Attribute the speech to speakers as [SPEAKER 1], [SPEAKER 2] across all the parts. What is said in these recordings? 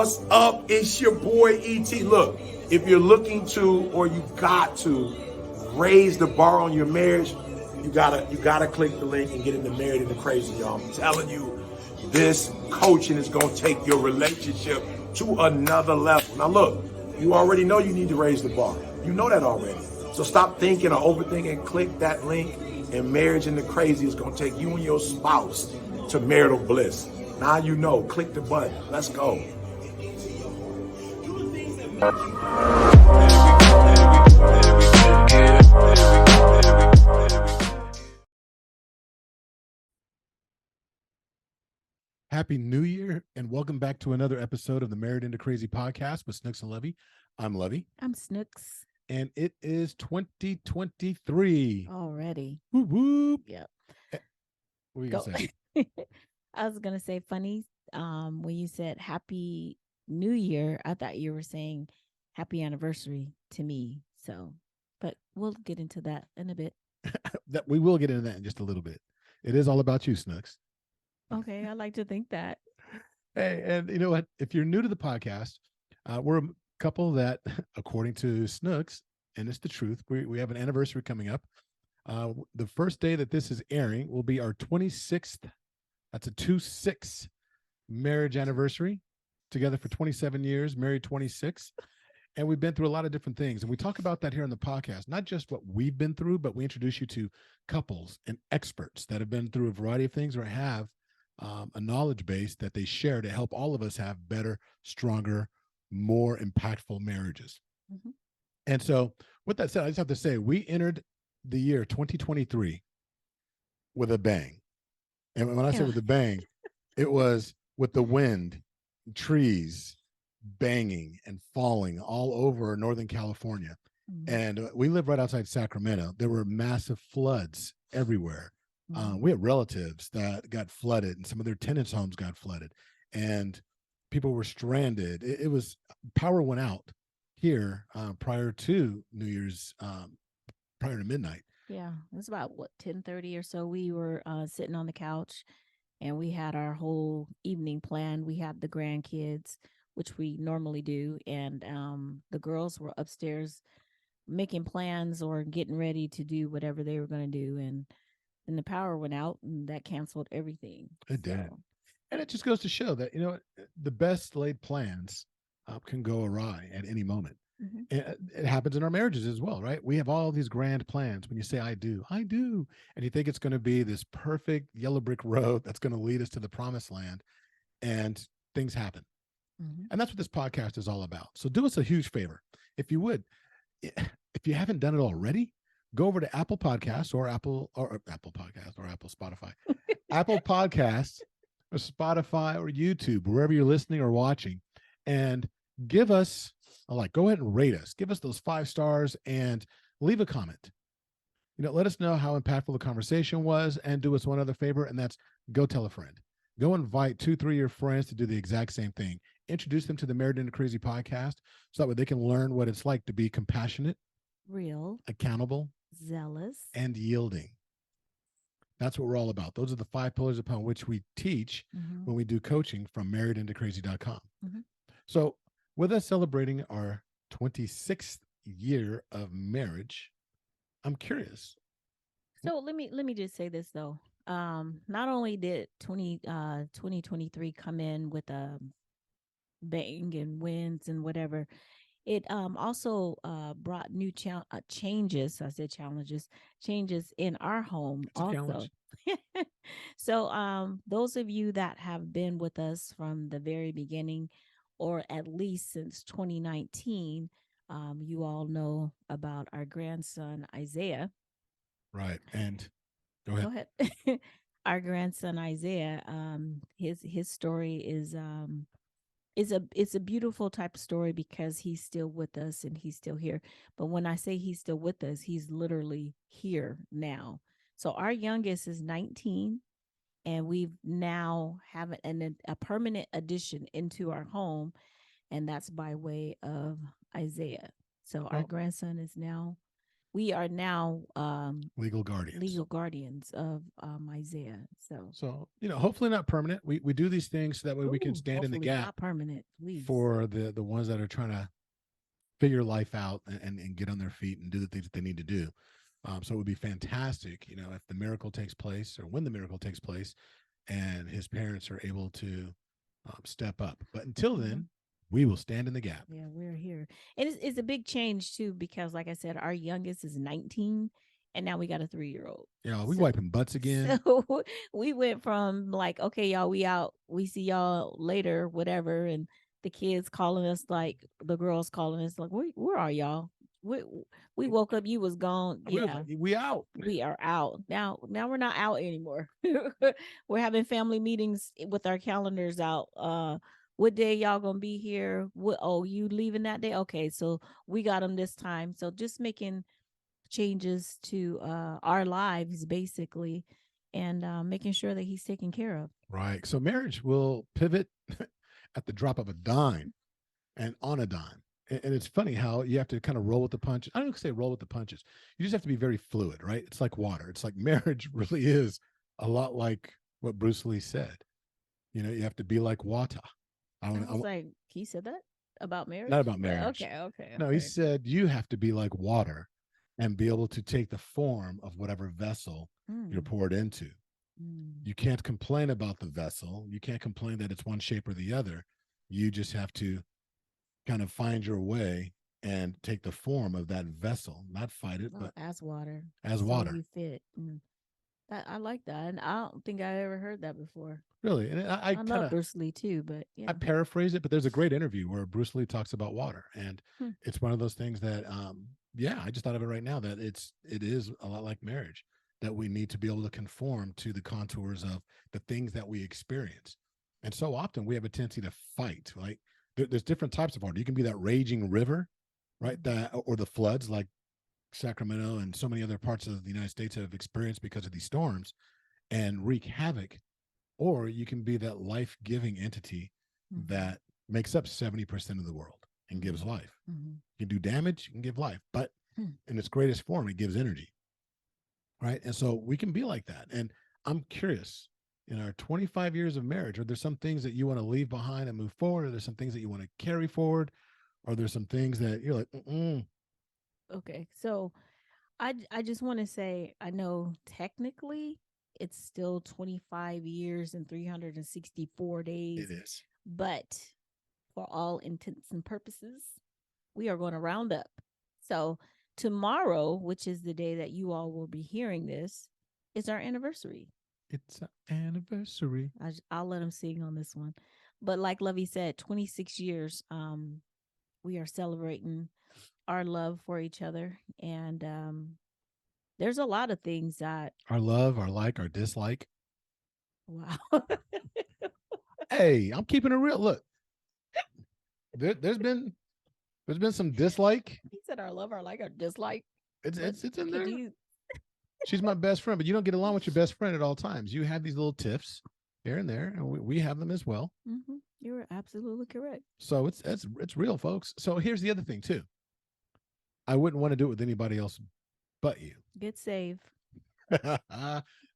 [SPEAKER 1] What's up? It's your boy ET. Look, if you're looking to or you got to raise the bar on your marriage, you gotta click the link and get into Married into Crazy, y'all. I'm telling you, this coaching is gonna take your relationship to another level. Now look, you already know you need to raise the bar. You know that already. So stop thinking or overthinking. Click that link, and Marriage into Crazy is gonna take you and your spouse to marital bliss. Now you know. Click the button. Let's go.
[SPEAKER 2] Happy New Year, and welcome back to another episode of the Married into Crazy podcast with Snooks and Lovey. I'm Lovey.
[SPEAKER 3] I'm Snooks.
[SPEAKER 2] And it is 2023.
[SPEAKER 3] Already.
[SPEAKER 2] Whoop, whoop.
[SPEAKER 3] Yep.
[SPEAKER 2] What were you going to say?
[SPEAKER 3] I was going to say funny. When you said Happy New Year, I thought you were saying Happy Anniversary to me. So, but we'll get into that in a bit.
[SPEAKER 2] We will get into that in just a little bit. It is all about you, Snooks.
[SPEAKER 3] Okay, I like to think that.
[SPEAKER 2] Hey, and you know what? If you're new to the podcast, we're a couple that, according to Snooks, and it's the truth, we have an anniversary coming up. The first day that this is airing will be our 26th. That's a 2-6 marriage anniversary. Together for 27 years, married 26. And we've been through a lot of different things. And we talk about that here on the podcast, not just what we've been through, but we introduce you to couples and experts that have been through a variety of things or have a knowledge base that they share to help all of us have better, stronger, more impactful marriages. Mm-hmm. And so with that said, I just have to say, we entered the year 2023 with a bang. And when I say with a bang, it was with the wind, trees banging and falling all over Northern California. Mm-hmm. And we live right outside Sacramento. There were massive floods everywhere. We had relatives that got flooded, and some of their tenants' homes got flooded, and people were stranded. It was, power went out here prior to New Year's, prior to midnight.
[SPEAKER 3] Yeah, it was about 10:30 or so. We were sitting on the couch, and we had our whole evening planned. We had the grandkids, which we normally do, and the girls were upstairs making plans or getting ready to do whatever they were going to do, and the power went out, and that canceled everything.
[SPEAKER 2] It did. And it just goes to show that, you know, the best laid plans can go awry at any moment. Mm-hmm. And it happens in our marriages as well, right? We have all these grand plans. When you say, I do, and you think it's going to be this perfect yellow brick road that's going to lead us to the promised land, and things happen. Mm-hmm. And that's what this podcast is all about. So do us a huge favor. If you would, if you haven't done it already, go over to Apple Podcasts or Apple Spotify, Apple Podcasts or Spotify or YouTube, wherever you're listening or watching, and give us a like. Go ahead and rate us. Give us those 5 stars and leave a comment. You know, let us know how impactful the conversation was, and do us one other favor, and that's go tell a friend. Go invite 2-3 of your friends to do the exact same thing. Introduce them to the Married into Crazy podcast so that way they can learn what it's like to be compassionate,
[SPEAKER 3] real,
[SPEAKER 2] accountable,
[SPEAKER 3] zealous,
[SPEAKER 2] and yielding. That's what we're all about. Those are the 5 pillars upon which we teach when we do coaching from marriedintocrazy.com. Mm-hmm. So with us celebrating our 26th year of marriage, I'm curious.
[SPEAKER 3] So let me just say this though. Not only did 2023 come in with a bang and wins and whatever, it also brought new changes. I said changes in our home also. So those of you that have been with us from the very beginning, or at least since 2019, you all know about our grandson Isaiah.
[SPEAKER 2] Right. And go ahead.
[SPEAKER 3] Our grandson Isaiah, his story is it's a beautiful type of story because he's still with us and he's still here. But when I say he's still with us, he's literally here now. So our youngest is 19, and we've now have a permanent addition into our home, and that's by way of Isaiah. So our grandson is now we are now
[SPEAKER 2] Legal guardians.
[SPEAKER 3] legal guardians of Isaiah.
[SPEAKER 2] So, hopefully not permanent. We do these things so that way we can stand in the
[SPEAKER 3] hopefully
[SPEAKER 2] gap
[SPEAKER 3] not permanent, please.
[SPEAKER 2] for the ones that are trying to figure life out and get on their feet and do the things that they need to do. So it would be fantastic, if the miracle takes place, or when the miracle takes place, and his parents are able to step up. But until then, we will stand in the gap.
[SPEAKER 3] Yeah, we're here. And it's a big change too, because like I said, our youngest is 19 and now we got a 3-year-old.
[SPEAKER 2] Yeah, we wiping butts again.
[SPEAKER 3] So we went from like, okay, y'all, we out, we see y'all later, whatever. And the kids calling us, like the girls calling us like, where are y'all? We woke up, you was gone. Yeah,
[SPEAKER 2] we out.
[SPEAKER 3] We are out now. We're not out anymore. We're having family meetings with our calendars out. What day y'all gonna be here? You leaving that day? Okay, so we got them this time. So just making changes to our lives basically, and making sure that he's taken care of.
[SPEAKER 2] Right. So marriage will pivot at the drop of a dime and on a dime. And it's funny how you have to kind of roll with the punches. I don't say roll with the punches. You just have to be very fluid, right? It's like water. It's like marriage really is a lot like what Bruce Lee said. You have to be like water.
[SPEAKER 3] I was like, he said that about marriage?
[SPEAKER 2] Not about marriage.
[SPEAKER 3] Okay.
[SPEAKER 2] No, he said you have to be like water and be able to take the form of whatever vessel you're poured into. You can't complain about the vessel. You can't complain that it's one shape or the other. You just have to kind of find your way and take the form of that vessel, not fight it, but
[SPEAKER 3] as water.
[SPEAKER 2] As
[SPEAKER 3] so
[SPEAKER 2] water.
[SPEAKER 3] You fit. I like that. And I don't think I ever heard that before.
[SPEAKER 2] Really? And I
[SPEAKER 3] love Bruce Lee too, but yeah.
[SPEAKER 2] I paraphrase it, but there's a great interview where Bruce Lee talks about water. And it's one of those things that, I just thought of it right now, that it is a lot like marriage, that we need to be able to conform to the contours of the things that we experience. And so often we have a tendency to fight, like there's different types of water. You can be that raging river, right? Or the floods like Sacramento and so many other parts of the United States have experienced because of these storms and wreak havoc. Or you can be that life-giving entity that makes up 70% of the world and gives life. You can do damage, you can give life, but in its greatest form, it gives energy, right? And so we can be like that. And I'm curious, in our 25 years of marriage, are there some things that you want to leave behind and move forward? Are there some things that you want to carry forward? Are there some things that you're like,
[SPEAKER 3] Okay, so I just want to say, I know technically it's still 25 years and 364 days.
[SPEAKER 2] It is.
[SPEAKER 3] But for all intents and purposes, we are going to round up. So tomorrow, which is the day that you all will be hearing this, is our anniversary.
[SPEAKER 2] It's an anniversary.
[SPEAKER 3] I'll let him sing on this one. But like Lovey said, 26 years, we are celebrating our love for each other. And there's a lot of things that
[SPEAKER 2] our love, our like, our dislike.
[SPEAKER 3] Wow.
[SPEAKER 2] Hey, I'm keeping it real. Look, there's been some dislike.
[SPEAKER 3] He said our love, our like, our dislike.
[SPEAKER 2] It's in there. She's my best friend, but you don't get along with your best friend at all times. You have these little tiffs here and there, and we have them as well.
[SPEAKER 3] You're absolutely correct.
[SPEAKER 2] So it's real, folks. So here's the other thing too. I wouldn't want to do it with anybody else but you.
[SPEAKER 3] Good save.
[SPEAKER 2] I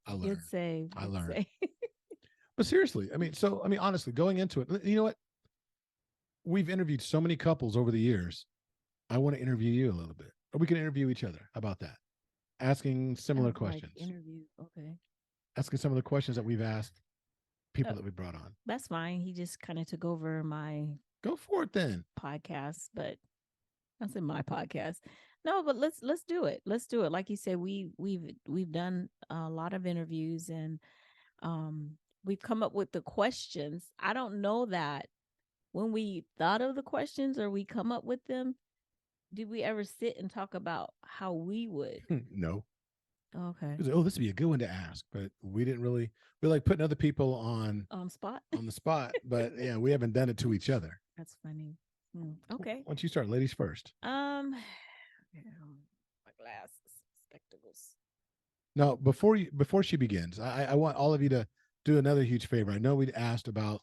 [SPEAKER 2] learned.
[SPEAKER 3] Good save.
[SPEAKER 2] I learned. But seriously, honestly, going into it, you know what? We've interviewed so many couples over the years. I want to interview you a little bit, or we can interview each other. How about that? Asking similar questions.
[SPEAKER 3] Like interview. Okay.
[SPEAKER 2] Asking some of the questions that we've asked people that we brought on.
[SPEAKER 3] That's fine. He just kind of took over my
[SPEAKER 2] Go for it then.
[SPEAKER 3] Podcast, but that's in my podcast. No, but let's do it. Let's do it. Like you said, we've done a lot of interviews, and we've come up with the questions. I don't know that when we thought of the questions or we come up with them, did we ever sit and talk about how we would?
[SPEAKER 2] No.
[SPEAKER 3] Okay.
[SPEAKER 2] Oh, this would be a good one to ask, but we didn't really. We like putting other people on the spot, but yeah, we haven't done it to each other.
[SPEAKER 3] That's funny. Okay.
[SPEAKER 2] Why don't you start, ladies first?
[SPEAKER 3] My glasses, spectacles.
[SPEAKER 2] No, before she begins, I want all of you to do another huge favor. I know we'd asked about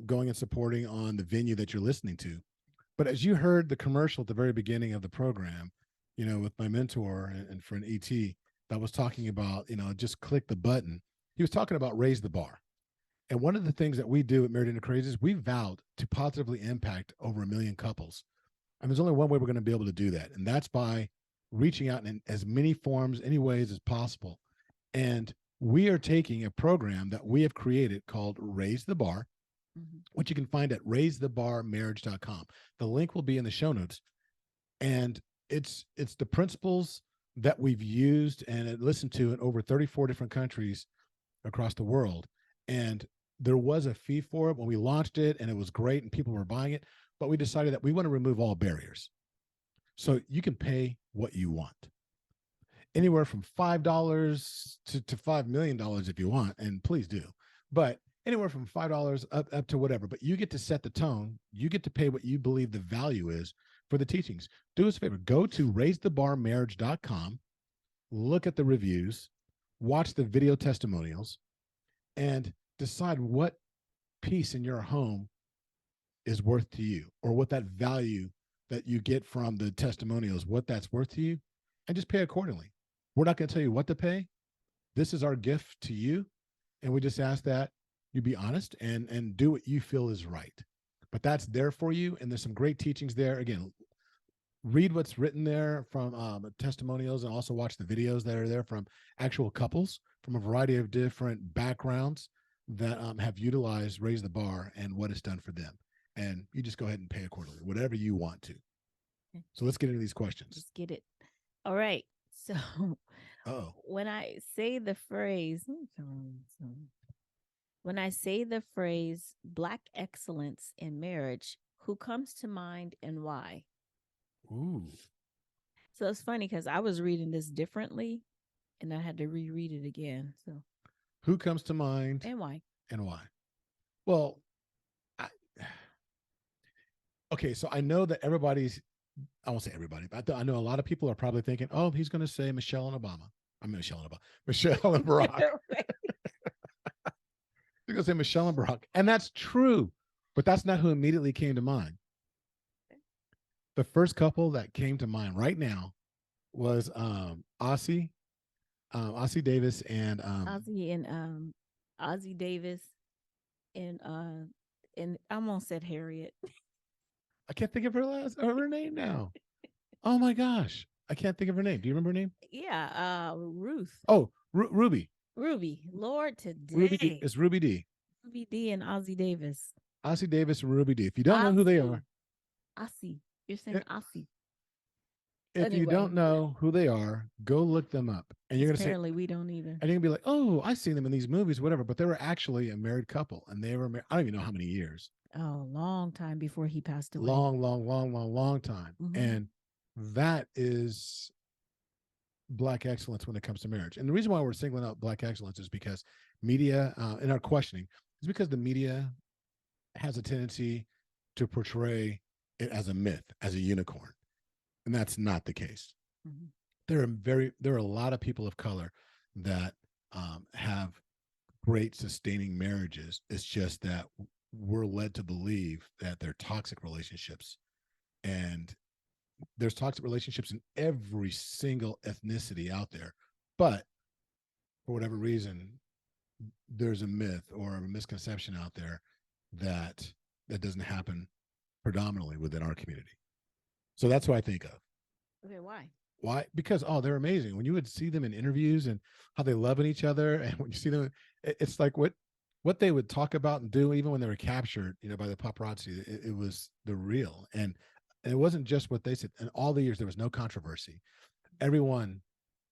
[SPEAKER 2] going and supporting on the venue that you're listening to, but as you heard the commercial at the very beginning of the program, with my mentor and friend ET that was talking about, just click the button. He was talking about raise the bar. And one of the things that we do at Married into Crazy is we vowed to positively impact over 1 million couples. And there's only one way we're going to be able to do that. And that's by reaching out in as many forms, any ways as possible. And we are taking a program that we have created called Raise the Bar, which you can find at raisethebarmarriage.com. The link will be in the show notes. And it's the principles that we've used and listened to in over 34 different countries across the world. And there was a fee for it when we launched it, and it was great and people were buying it. But we decided that we want to remove all barriers. So you can pay what you want, anywhere from $5 to $5 million if you want, and please do. But anywhere from $5 up to whatever. But you get to set the tone. You get to pay what you believe the value is for the teachings. Do us a favor. Go to raisethebarmarriage.com, look at the reviews, watch the video testimonials, and decide what piece in your home is worth to you, or what that value that you get from the testimonials, what that's worth to you, and just pay accordingly. We're not going to tell you what to pay. This is our gift to you. And we just ask that you be honest and do what you feel is right. But that's there for you. And there's some great teachings there. Again, read what's written there from testimonials, and also watch the videos that are there from actual couples from a variety of different backgrounds that have utilized Raise the Bar and what it's done for them. And you just go ahead and pay accordingly, whatever you want to. So let's get into these questions.
[SPEAKER 3] Let's get it. All right. So
[SPEAKER 2] Uh-oh.
[SPEAKER 3] when I say the phrase Black excellence in marriage, who comes to mind and why?
[SPEAKER 2] Ooh.
[SPEAKER 3] So it's funny because I was reading this differently and I had to reread it again. So
[SPEAKER 2] who comes to mind
[SPEAKER 3] and why?
[SPEAKER 2] And why? Well, okay, so I know that I won't say everybody, but I know a lot of people are probably thinking, oh, he's going to say Michelle and Obama. I mean, Michelle and Barack. He's going to say Michelle and Barack. And that's true, but that's not who immediately came to mind. The first couple that came to mind right now was Ossie Davis and
[SPEAKER 3] Ossie Davis and I almost said Harriet.
[SPEAKER 2] I can't think of her name now. Oh my gosh, I can't think of her name. Do you remember her name?
[SPEAKER 3] Yeah, Ruth.
[SPEAKER 2] Oh, Ruby.
[SPEAKER 3] Ruby. Lord, today.
[SPEAKER 2] It's Ruby D.
[SPEAKER 3] Ruby D and Ossie Davis.
[SPEAKER 2] Ossie Davis and Ruby D. If you don't know who they are,
[SPEAKER 3] Ossie. You're saying Ossie.
[SPEAKER 2] If you don't know who they are, go look them up. And you're going to say,
[SPEAKER 3] apparently we don't either.
[SPEAKER 2] And you're going to be like, oh, I've seen them in these movies, whatever. But they were actually a married couple, and they were married. I don't even know how many years.
[SPEAKER 3] Oh, long time before he passed away.
[SPEAKER 2] Long time.
[SPEAKER 3] Mm-hmm.
[SPEAKER 2] And that is Black excellence when it comes to marriage. And the reason why we're singling out Black excellence is because media, in our questioning, is because the media has a tendency to portray it as a myth, as a unicorn. And that's not the case. Mm-hmm. There are a lot of people of color that have great sustaining marriages. It's just that we're led to believe that they're toxic relationships, and there's toxic relationships in every single ethnicity out there. But for whatever reason, there's a myth or a misconception out there that doesn't happen predominantly within our community. So that's what I think of.
[SPEAKER 3] Okay, why?
[SPEAKER 2] Why? Because, they're amazing. When you would see them in interviews and how they love each other, and when you see them, it's like what they would talk about and do, even when they were captured, by the paparazzi, it was the real. And it wasn't just what they said. In all the years, there was no controversy. Everyone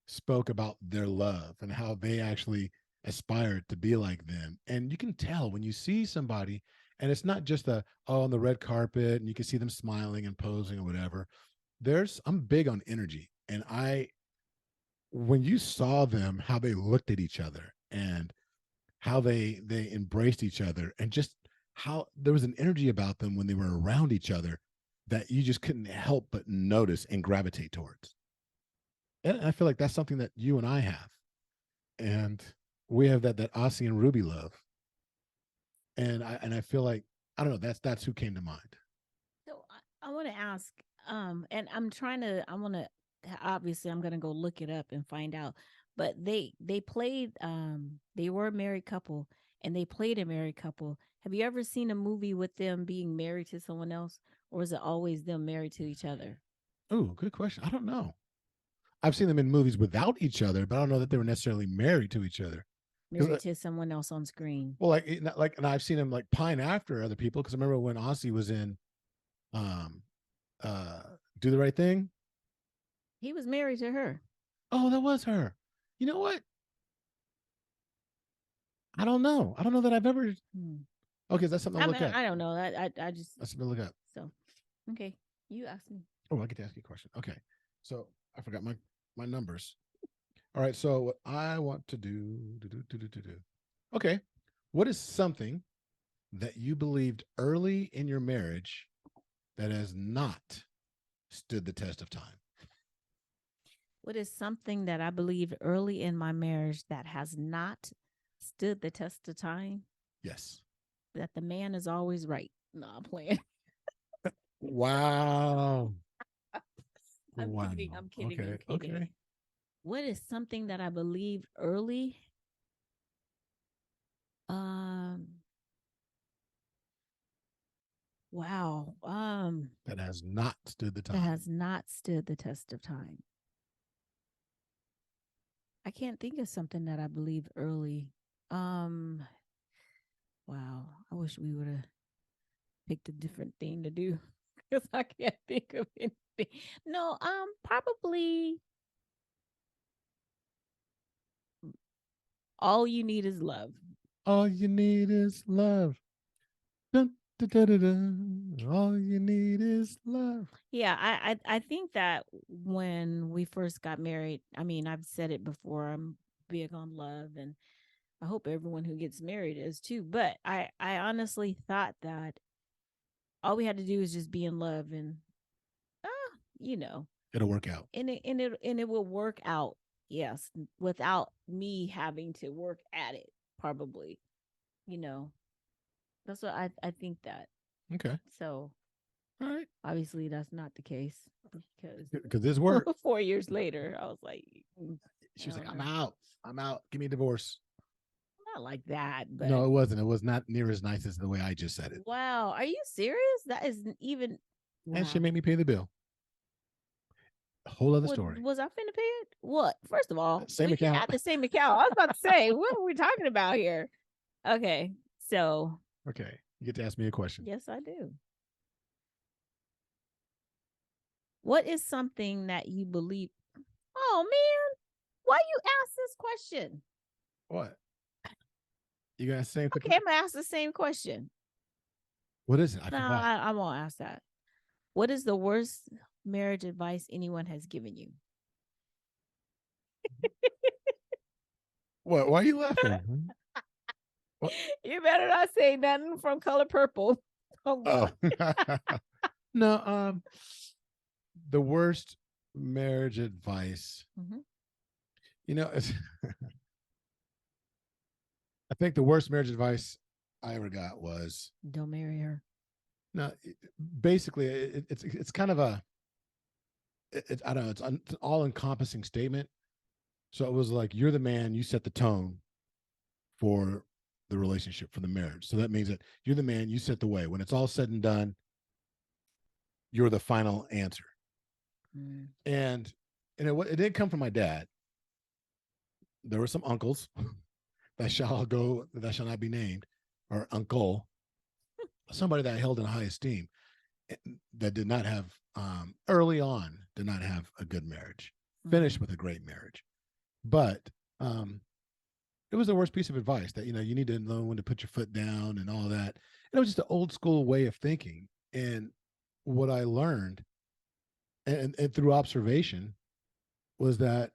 [SPEAKER 2] spoke about their love and how they actually aspired to be like them. And you can tell when you see somebody, and it's not just on the red carpet and you can see them smiling and posing or whatever. I'm big on energy. And when you saw them, how they looked at each other and how they embraced each other, and just how there was an energy about them when they were around each other that you just couldn't help but notice and gravitate towards. And I feel like that's something that you and I have. And we have that Ossie and Ruby love. And I feel like, I don't know, that's who came to mind.
[SPEAKER 3] So I want to ask, and I want to obviously I'm gonna go look it up and find out. But they played they were a married couple and they played a married couple. Have you ever seen a movie with them being married to someone else, or is it always them married to each other?
[SPEAKER 2] Oh, good question. I don't know. I've seen them in movies without each other, but I don't know that they were necessarily married to each other.
[SPEAKER 3] Married to someone else on screen.
[SPEAKER 2] Well, and I've seen him like pine after other people because I remember when Aussie was in, um, uh, Do the Right Thing.
[SPEAKER 3] He was married to her.
[SPEAKER 2] Oh, that was her. You know what? I don't know. I don't know that I've ever.
[SPEAKER 3] Hmm.
[SPEAKER 2] Okay, that's something to look
[SPEAKER 3] mean,
[SPEAKER 2] up.
[SPEAKER 3] I don't know. I just
[SPEAKER 2] That's something to look up.
[SPEAKER 3] so okay. You ask me.
[SPEAKER 2] Oh, I get to ask you a question. Okay, so I forgot my numbers. All right, so what I want to do. Okay, what is something that you believed early in your marriage that has not stood the test of time?
[SPEAKER 3] What is something that I believed early in my marriage that has not stood the test of time?
[SPEAKER 2] Yes.
[SPEAKER 3] That the man is always right. No, I'm playing.
[SPEAKER 2] Wow.
[SPEAKER 3] I'm
[SPEAKER 2] Wow.
[SPEAKER 3] kidding. I'm kidding.
[SPEAKER 2] Okay.
[SPEAKER 3] I'm kidding.
[SPEAKER 2] Okay.
[SPEAKER 3] What is something that I believed early? Um. Wow.
[SPEAKER 2] That has not stood the
[SPEAKER 3] That
[SPEAKER 2] time.
[SPEAKER 3] has not stood the test of time. I can't think of something that I believed early. Um. Wow. I wish we would have picked a different thing to do because I can't think of anything. No. Probably all you need is love.
[SPEAKER 2] All you need is love. Dun, dun, dun, dun, dun. All you need is love.
[SPEAKER 3] Yeah, I think that when we first got married, I mean, I've said it before, I'm big on love and I hope everyone who gets married is too. But I honestly thought that all we had to do is just be in love and you know,
[SPEAKER 2] It'll work out.
[SPEAKER 3] and it will work out. Yes, without me having to work at it, probably. You know. That's what I think that.
[SPEAKER 2] Okay.
[SPEAKER 3] So
[SPEAKER 2] All right.
[SPEAKER 3] obviously that's not the case
[SPEAKER 2] Because this worked.
[SPEAKER 3] 4 years later, I was like,
[SPEAKER 2] She was like, I'm out. I'm out. Give me a divorce.
[SPEAKER 3] not like that, but
[SPEAKER 2] No, it wasn't. It was not near as nice as the way I just said it.
[SPEAKER 3] wow, are you serious? That isn't even. Wow.
[SPEAKER 2] And she made me pay the bill. A whole other story.
[SPEAKER 3] Was I finna pay it? What? First of all,
[SPEAKER 2] Same
[SPEAKER 3] we
[SPEAKER 2] account.
[SPEAKER 3] had the same account. I was about to say, what are we talking about here? Okay, so
[SPEAKER 2] Okay. You get to ask me a question.
[SPEAKER 3] yes, I do. What is something that you believe? Oh man, why you ask this question?
[SPEAKER 2] What? You gonna say
[SPEAKER 3] Okay, I'm gonna ask the same question.
[SPEAKER 2] What is it? I
[SPEAKER 3] No,
[SPEAKER 2] forgot.
[SPEAKER 3] I won't ask that. What is the worst marriage advice anyone has given you?
[SPEAKER 2] What? Why are you laughing? What?
[SPEAKER 3] You better not say nothing from Color Purple.
[SPEAKER 2] Oh. No, the worst marriage advice.
[SPEAKER 3] Mhm.
[SPEAKER 2] You know, it's I think the worst marriage advice I ever got was
[SPEAKER 3] Don't marry her.
[SPEAKER 2] no. Basically, it's kind of a I don't know. It's an all encompassing statement. So it was like you're the man. You set the tone for the relationship, for the marriage. So that means that you're the man. You set the way. When it's all said and done, you're the final answer.
[SPEAKER 3] Mm.
[SPEAKER 2] And it didn't come from my dad. There were some uncles that shall not be named, or uncle, somebody that I held in high esteem that did not have early on did not have a good marriage, finished with a great marriage. But it was the worst piece of advice that you need to know when to put your foot down and all that. It was just an old school way of thinking. And what I learned and through observation was that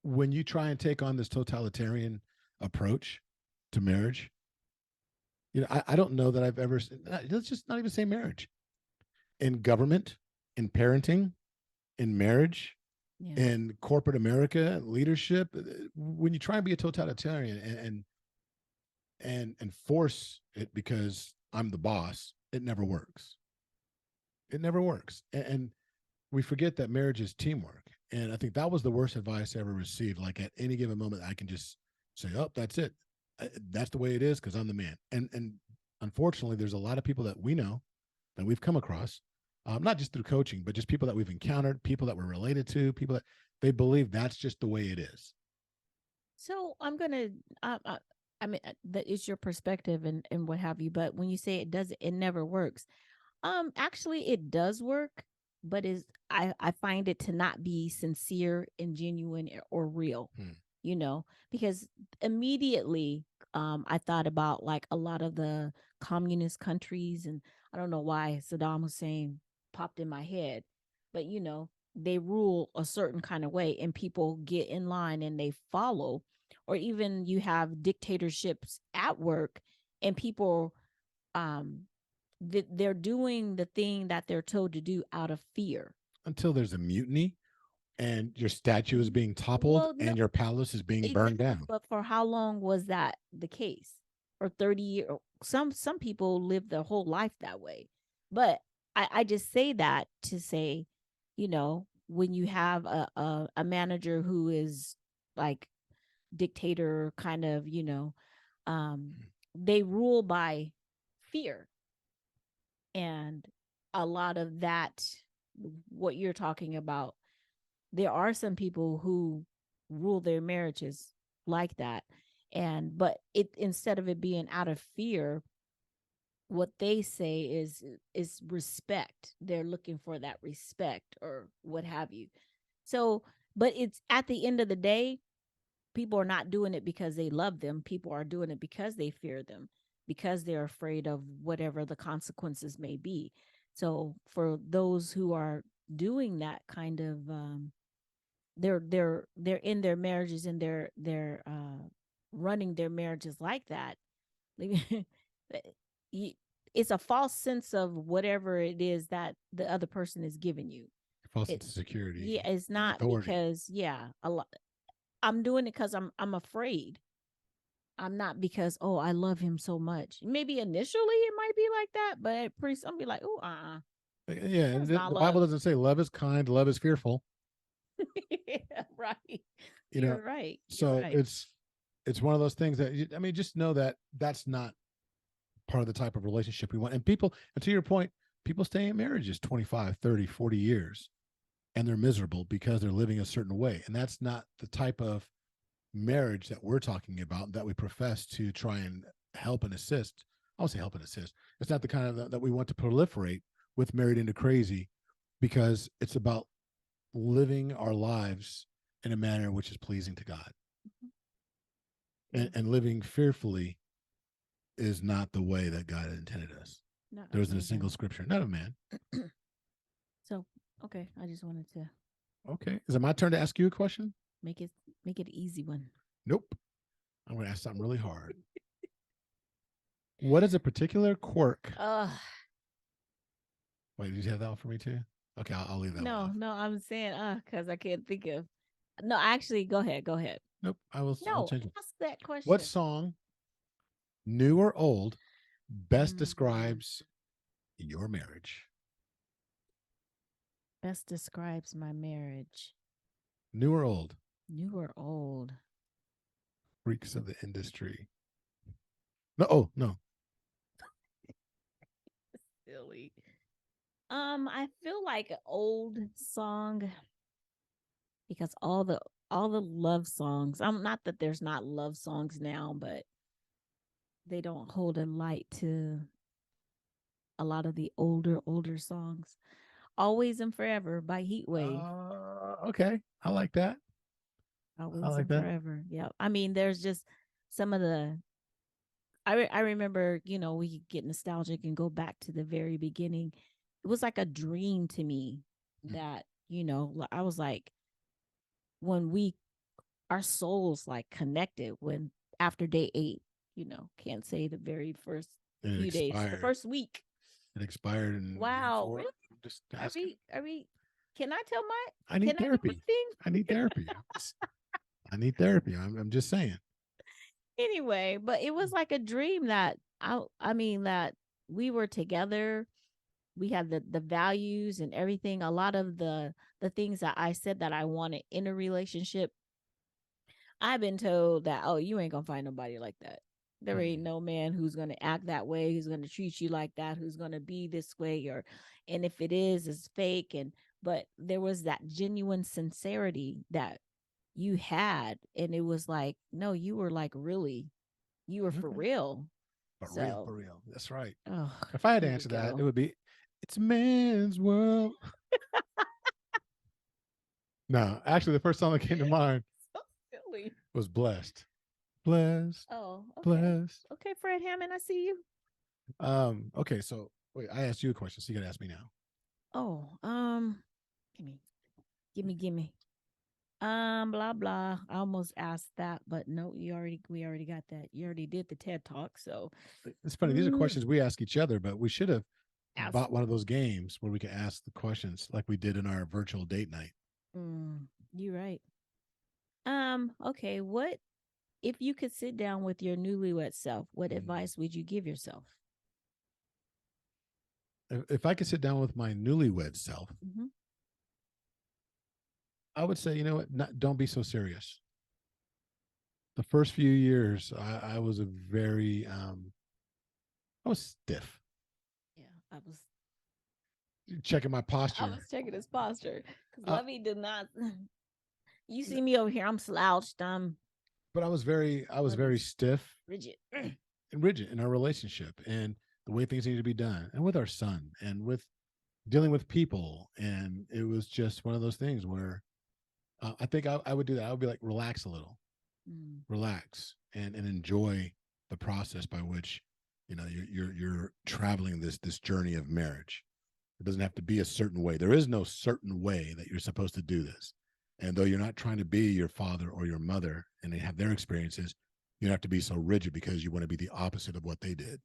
[SPEAKER 2] when you try and take on this totalitarian approach to marriage, I don't know that I've ever, let's just not even say marriage, in government, in parenting, in marriage, in corporate America, leadership, when you try and be a totalitarian and force it because I'm the boss, it never works. It never works. And we forget that marriage is teamwork. And I think that was the worst advice I ever received. Like at any given moment, I can just say, "Oh, that's it. That's the way it is because I'm the man." And unfortunately, there's a lot of people that we know that we've come across, not just through coaching, but just people that we've encountered, people that we're related to, people that they believe that's just the way it is.
[SPEAKER 3] So I'm gonna, I mean, that is your perspective and what have you. But when you say it does, it never works. Actually, it does work, but is I find it to not be sincere and genuine or real.
[SPEAKER 2] Hmm.
[SPEAKER 3] Because immediately, I thought about like a lot of the communist countries, and I don't know why Saddam Hussein popped in my head, but they rule a certain kind of way, and people get in line and they follow. Or even you have dictatorships at work, and people um they're doing the thing that they're told to do out of fear.
[SPEAKER 2] Until there's a mutiny and your statue is being toppled
[SPEAKER 3] Well, no,
[SPEAKER 2] and your palace is being burned
[SPEAKER 3] exactly.
[SPEAKER 2] down.
[SPEAKER 3] But for how long was that the case? For 30 years? Some people live their whole life that way. But I just say that to say, when you have a manager who is like dictator kind of, um, they rule by fear. And a lot of that, what you're talking about, there are some people who rule their marriages like that. And but it, instead of it being out of fear, what they say is respect. They're looking for that respect or what have you. So, but it's at the end of the day, people are not doing it because they love them. People are doing it because they fear them, because they're afraid of whatever the consequences may be. So for those who are doing that kind of, they're in their marriages, and they're running their marriages like that. It's a false sense of whatever it is that the other person is giving you.
[SPEAKER 2] False
[SPEAKER 3] It,
[SPEAKER 2] sense of security,
[SPEAKER 3] yeah, it's not
[SPEAKER 2] authority.
[SPEAKER 3] because, yeah, a lot. I'm doing it because I'm afraid. I'm not because, oh, I love him so much. Maybe initially it might be like that, but pretty soon I'll be like, oh,
[SPEAKER 2] Yeah,
[SPEAKER 3] that's
[SPEAKER 2] the
[SPEAKER 3] not
[SPEAKER 2] Bible
[SPEAKER 3] love.
[SPEAKER 2] doesn't say love is kind, love is fearful.
[SPEAKER 3] Yeah, right.
[SPEAKER 2] You know,
[SPEAKER 3] You're right. You're
[SPEAKER 2] so
[SPEAKER 3] right.
[SPEAKER 2] it's one of those things that I mean, just know that that's not part of the type of relationship we want. And people, and to your point, people stay in marriages 25, 30, 40 years, and they're miserable because they're living a certain way. And that's not the type of marriage that we're talking about, that we profess to try and help and assist. I'll say help and assist. It's not the kind of that we want to proliferate with Married into Crazy, because it's about living our lives in a manner which is pleasing to God.
[SPEAKER 3] Yeah.
[SPEAKER 2] And living fearfully is not the way that God intended us.
[SPEAKER 3] Not
[SPEAKER 2] There
[SPEAKER 3] of
[SPEAKER 2] isn't a
[SPEAKER 3] man,
[SPEAKER 2] single scripture, not of man.
[SPEAKER 3] So, okay, I just wanted to
[SPEAKER 2] Okay. Is it my turn to ask you a question?
[SPEAKER 3] make it make it an easy one.
[SPEAKER 2] Nope. I'm going to ask something really hard. What is a particular quirk? Wait, did you have that one for me too? Okay, I'll leave that one off.
[SPEAKER 3] No, I'm saying because I can't think of. No, actually, go ahead. Go ahead.
[SPEAKER 2] Nope. I'll
[SPEAKER 3] No,
[SPEAKER 2] change it.
[SPEAKER 3] ask that question.
[SPEAKER 2] What song, new or old, best
[SPEAKER 3] Mm,
[SPEAKER 2] describes your marriage?
[SPEAKER 3] best describes my marriage?
[SPEAKER 2] New or old?
[SPEAKER 3] New or old?
[SPEAKER 2] Freaks of the industry. No, oh no.
[SPEAKER 3] Silly. I feel like an old song, because all the love songs. I'm not that there's not love songs now, but they don't hold a light to a lot of the older songs. Always and Forever by Heatwave.
[SPEAKER 2] Okay. I like that. I
[SPEAKER 3] Always
[SPEAKER 2] like
[SPEAKER 3] and
[SPEAKER 2] that.
[SPEAKER 3] Forever. Yeah. I mean, there's just some of the. I remember, we could get nostalgic and go back to the very beginning. It was like a dream to me that, I was like, when our souls like connected, when after day 8, can't say the very first
[SPEAKER 2] It
[SPEAKER 3] few days, the
[SPEAKER 2] expired.
[SPEAKER 3] first week.
[SPEAKER 2] It expired in
[SPEAKER 3] Wow.
[SPEAKER 2] four.
[SPEAKER 3] Really?
[SPEAKER 2] I'm just
[SPEAKER 3] Are
[SPEAKER 2] asking.
[SPEAKER 3] we, can I tell
[SPEAKER 2] I
[SPEAKER 3] can
[SPEAKER 2] need
[SPEAKER 3] I do my
[SPEAKER 2] therapy.
[SPEAKER 3] thing?
[SPEAKER 2] I need therapy. I need therapy. I'm just saying.
[SPEAKER 3] Anyway, but it was like a dream that I mean that we were together, we had the values and everything. A lot of the things that I said that I wanted in a relationship, I've been told that, oh, you ain't gonna find nobody like that. There ain't no man who's gonna act that way, who's gonna treat you like that, who's gonna be this way, or and if it is, it's fake. And but there was that genuine sincerity that you had, and it was like, no, you were like really, you were for
[SPEAKER 2] Okay.
[SPEAKER 3] real.
[SPEAKER 2] For
[SPEAKER 3] So,
[SPEAKER 2] real. That's right.
[SPEAKER 3] oh,
[SPEAKER 2] If I had to
[SPEAKER 3] here we
[SPEAKER 2] answer that, it
[SPEAKER 3] go.
[SPEAKER 2] would be, it's man's world. No, actually, the first song that came to mind
[SPEAKER 3] So silly.
[SPEAKER 2] was Blessed. Blessed,
[SPEAKER 3] Oh, okay.
[SPEAKER 2] blessed.
[SPEAKER 3] Okay, Fred Hammond, I see you.
[SPEAKER 2] Okay, so wait, I asked you a question, so you gotta ask me now.
[SPEAKER 3] Oh, gimme, gimme. Blah blah. I almost asked that, but no, we already got that. You already did the TED talk, so
[SPEAKER 2] It's funny, these are
[SPEAKER 3] mm,
[SPEAKER 2] questions we ask each other, but we should have
[SPEAKER 3] ask.
[SPEAKER 2] bought one of those games where we can ask the questions like we did in our virtual date night.
[SPEAKER 3] You're right. Okay. What if you could sit down with your newlywed self? What advice would you give yourself?
[SPEAKER 2] If I could sit down with my newlywed self,
[SPEAKER 3] Mm-hmm.
[SPEAKER 2] I would say, you know what, don't be so serious. The first few years, I was a very, I was stiff,
[SPEAKER 3] Yeah, I was.
[SPEAKER 2] checking my
[SPEAKER 3] I
[SPEAKER 2] posture.
[SPEAKER 3] was checking his posture because
[SPEAKER 2] Uh,
[SPEAKER 3] Lovey did not. You see me over here. I'm slouched. I'm
[SPEAKER 2] but I was very
[SPEAKER 3] Lovey's
[SPEAKER 2] stiff
[SPEAKER 3] rigid.
[SPEAKER 2] and rigid in our relationship and the way things need to be done, and with our son, and with dealing with people. And it was just one of those things where I think I would do that. I would be like, relax a little,
[SPEAKER 3] Mm,
[SPEAKER 2] relax, and enjoy the process by which you're traveling this journey of marriage. It doesn't have to be a certain way. There is no certain way that you're supposed to do this. And though you're not trying to be your father or your mother and they have their experiences, you don't have to be so rigid because you want to be the opposite of what they did.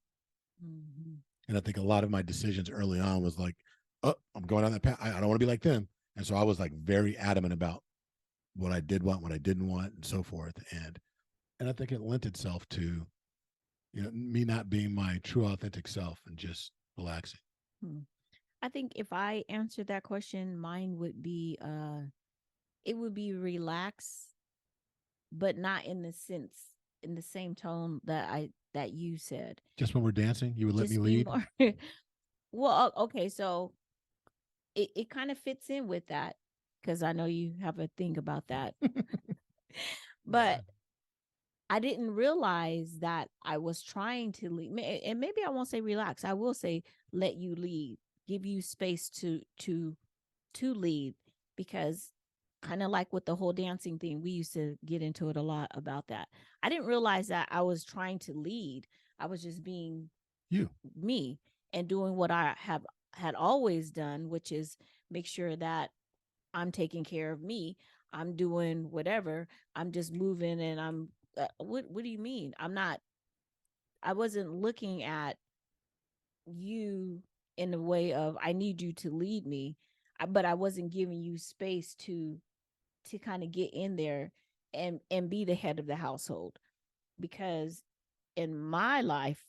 [SPEAKER 3] mhm.
[SPEAKER 2] And I think a lot of my decisions early on was like, oh, I'm going on that path. I don't want to be like them. And so I was like very adamant about what I did want, what I didn't want, and so forth. And I think it lent itself to, me not being my true authentic self and just relaxing.
[SPEAKER 3] Hmm. I think if I answered that question, mine would be it would be relax, but not in the sense in the same tone that you said.
[SPEAKER 2] Just when we're dancing, you would let me
[SPEAKER 3] Just be
[SPEAKER 2] lead.
[SPEAKER 3] more well, okay, so it kind of fits in with that because I know you have a thing about that.
[SPEAKER 2] Yeah.
[SPEAKER 3] But I didn't realize that I was trying to lead, and maybe I won't say relax. I will say let you lead, give you space to lead, because kind of like with the whole dancing thing, we used to get into it a lot about that. I didn't realize that I was trying to lead. I was just being
[SPEAKER 2] You.
[SPEAKER 3] me and doing what I have had always done, which is make sure that I'm taking care of me. I'm doing whatever. I'm just moving and I'm what do you mean? I wasn't looking at you in the way of I need you to lead me, but I wasn't giving you space to kind of get in there and be the head of the household, because in my life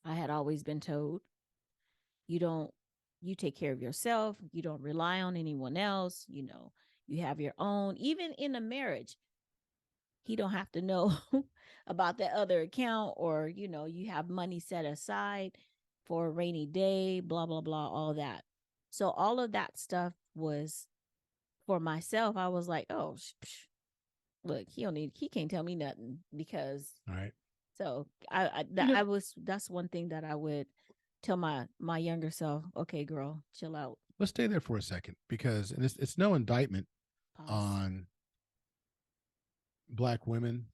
[SPEAKER 3] I had always been told you don't you take care of yourself, you don't rely on anyone else, you have your own. Even in a marriage, he don't have to know about that other account, or you have money set aside for a rainy day, blah blah blah, all that. So all of that stuff was for myself. I was like, oh, look, he can't tell me nothing, because
[SPEAKER 2] All right.
[SPEAKER 3] so
[SPEAKER 2] You know,
[SPEAKER 3] I was that's one thing that I would tell my younger self. Okay, girl, chill out.
[SPEAKER 2] let's stay there for a second because and it's no indictment
[SPEAKER 3] Pause.
[SPEAKER 2] on Black women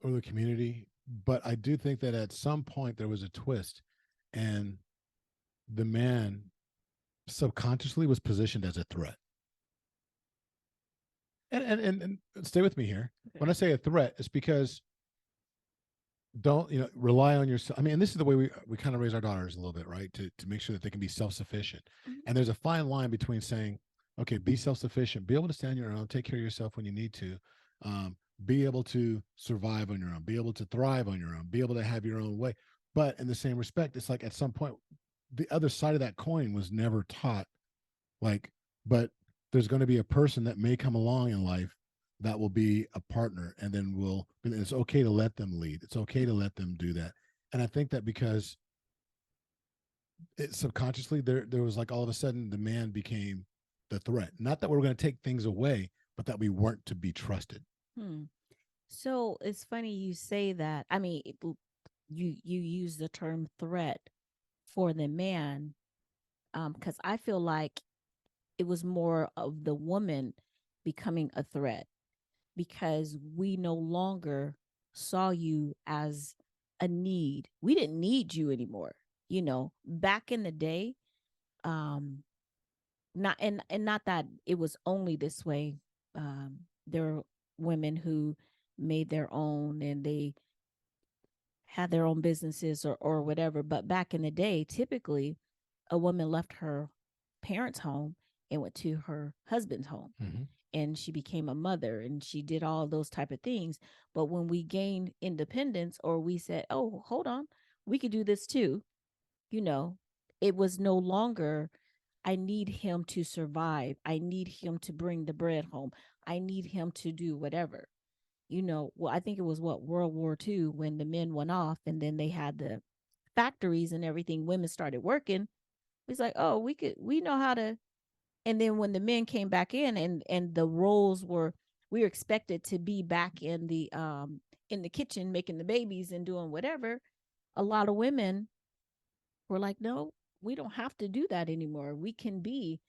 [SPEAKER 2] or the community, but I do think that at some point there was a twist and the man subconsciously was positioned as a threat. And stay with me here.
[SPEAKER 3] Okay.
[SPEAKER 2] When I say a threat, it's because don't rely on yourself. I mean, and this is the way we kind of raise our daughters a little bit, right? To make sure that they can be self-sufficient.
[SPEAKER 3] Mhm.
[SPEAKER 2] And there's a fine line between saying, okay, be self-sufficient, be able to stand on your own, take care of yourself when you need to, be able to survive on your own, be able to thrive on your own, be able to have your own way. But in the same respect, it's like at some point the other side of that coin was never taught. Like, but there's going to be a person that may come along in life that will be a partner, and then it's okay to let them lead. It's okay to let them do that. And I think that because subconsciously there was like all of a sudden the man became the threat. Not that we were going to take things away, but that we weren't to be trusted.
[SPEAKER 3] Hmm. So it's funny you say that. I mean, you use the term threat for the man, because I feel like it was more of the woman becoming a threat because we no longer saw you as a need. We didn't need you anymore. Back in the day, um, and not that it was only this way. There are women who made their own and they had their own businesses or whatever. But back in the day, typically a woman left her parents' home and went to her husband's home.
[SPEAKER 2] Mm-hmm.
[SPEAKER 3] And she became a mother and she did all those type of things. But when we gained independence, or we said, oh, hold on, we could do this too, you know, it was no longer, I need him to survive. I need him to bring the bread home. I need him to do whatever. Well, I think it was World War II when the men went off and then they had the factories and everything. Women started working. It's like, oh, we know how to. And then when the men came back in and the roles were, we were expected to be back in the kitchen making the babies and doing whatever. A lot of women were like, no, we don't have to do that anymore. We can be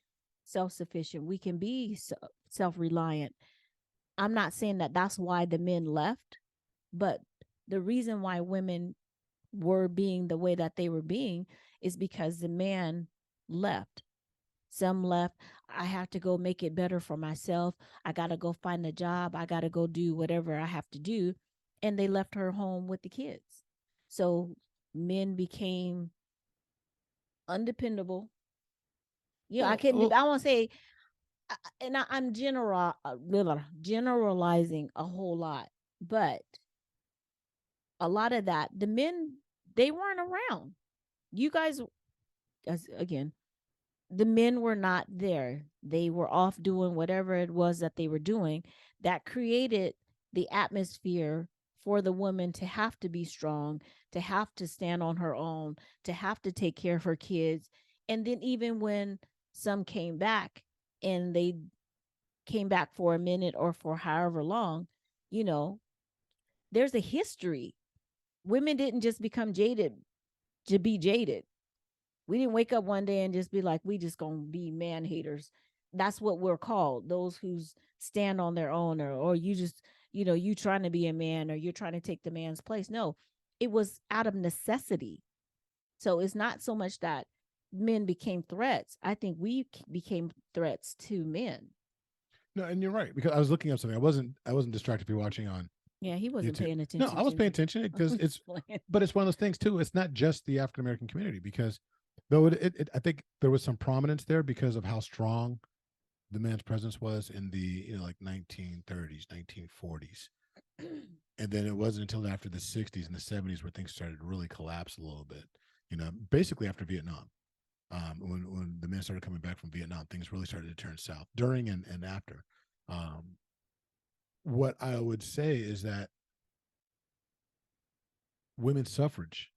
[SPEAKER 3] self-sufficient. We can be self-reliant. I'm not saying that that's why the men left, but the reason why women were being the way that they were being is because the man left. Some left. I have to go make it better for myself. I got to go find a job. I got to go do whatever I have to do. And they left her home with the kids. So men became undependable. I won't say, and I'm generalizing a whole lot, but a lot of that, the men, they weren't around. You guys, again, the men were not there. They were off doing whatever it was that they were doing. That created the atmosphere for the woman to have to be strong, to have to stand on her own, to have to take care of her kids. And then even when some came back and they came back for a minute or for however long, you know, there's a history. Women didn't just become jaded to be jaded. We didn't wake up one day and just be like, we just gonna be man haters. That's what we're called, those who stand on their own, or you just, you trying to be a man or you're trying to take the man's place. No, it was out of necessity. So it's not so much that men became threats. I think we became threats to men.
[SPEAKER 2] No, and you're right, because I was looking up something. I wasn't distracted to be watching on
[SPEAKER 3] Yeah, he wasn't
[SPEAKER 2] YouTube.
[SPEAKER 3] paying attention.
[SPEAKER 2] No, I was paying attention because but it's one of those things too. It's not just the African American community, because though I think there was some prominence there because of how strong the man's presence was in the like 1930s, 1940s, and then it wasn't until after the 60s and the 70s where things started to really collapse a little bit. Basically after Vietnam, when the men started coming back from Vietnam, things really started to turn south during and after. What I would say is that women's suffrage,